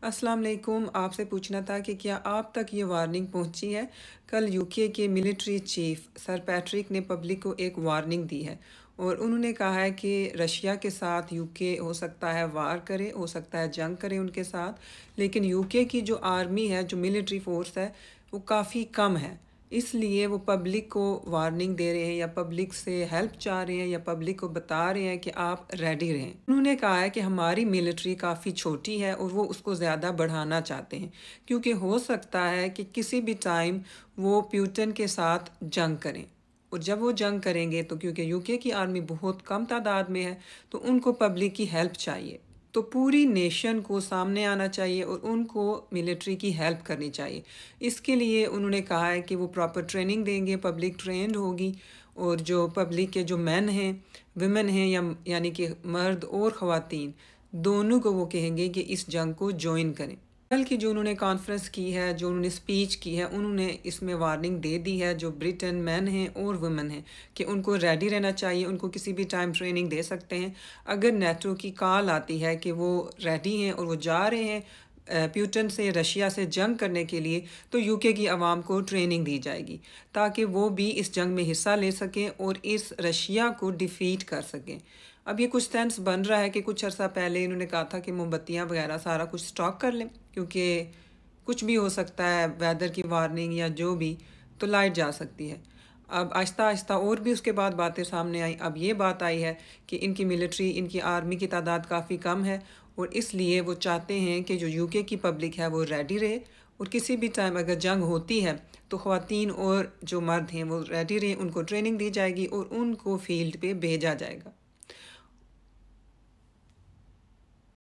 अस्सलाम वालेकुम। आपसे पूछना था कि क्या आप तक ये वार्निंग पहुंची है। कल यूके के मिलिट्री चीफ सर पैट्रिक ने पब्लिक को एक वार्निंग दी है और उन्होंने कहा है कि रशिया के साथ यूके हो सकता है वार करे, हो सकता है जंग करे उनके साथ, लेकिन यूके की जो आर्मी है, जो मिलिट्री फोर्स है, वो काफ़ी कम है। इसलिए वो पब्लिक को वार्निंग दे रहे हैं या पब्लिक से हेल्प चाह रहे हैं या पब्लिक को बता रहे हैं कि आप रेडी रहें। उन्होंने कहा है कि हमारी मिलिट्री काफ़ी छोटी है और वो उसको ज़्यादा बढ़ाना चाहते हैं, क्योंकि हो सकता है कि किसी भी टाइम वो प्यूटन के साथ जंग करें। और जब वो जंग करेंगे तो क्योंकि यूके की आर्मी बहुत कम तादाद में है, तो उनको पब्लिक की हेल्प चाहिए। तो पूरी नेशन को सामने आना चाहिए और उनको मिलिट्री की हेल्प करनी चाहिए। इसके लिए उन्होंने कहा है कि वो प्रॉपर ट्रेनिंग देंगे, पब्लिक ट्रेंड होगी, और जो पब्लिक के जो मैन हैं, विमेन हैं, यानी कि मर्द और ख़वातीन, दोनों को वो कहेंगे कि इस जंग को ज्वाइन करें। कल की जो उन्होंने कॉन्फ्रेंस की है, जो उन्होंने स्पीच की है, उन्होंने इसमें वार्निंग दे दी है जो ब्रिटेन मैन हैं और वुमेन हैं कि उनको रेडी रहना चाहिए, उनको किसी भी टाइम ट्रेनिंग दे सकते हैं। अगर नेटो की कॉल आती है कि वो रेडी हैं और वो जा रहे हैं प्यूटन से, रशिया से जंग करने के लिए, तो यूके की आवाम को ट्रेनिंग दी जाएगी ताकि वो भी इस जंग में हिस्सा ले सकें और इस रशिया को डिफ़ीट कर सकें। अब ये कुछ सेंस बन रहा है कि कुछ अर्सा पहले इन्होंने कहा था कि मोमबत्तियाँ वगैरह सारा कुछ स्टॉक कर लें, क्योंकि कुछ भी हो सकता है, वेदर की वार्निंग या जो भी, तो लाइट जा सकती है। अब आहिस्ता आहिस्ता और भी उसके बाद बातें सामने आई। अब ये बात आई है कि इनकी मिलिट्री, इनकी आर्मी की तादाद काफ़ी कम है और इसलिए वो चाहते हैं कि जो यूके की पब्लिक है वो रेडी रहे, और किसी भी टाइम अगर जंग होती है तो ख़वातीन और जो मर्द हैं वो रेडी रहें, उनको ट्रेनिंग दी जाएगी और उनको फील्ड पे भेजा जाएगा।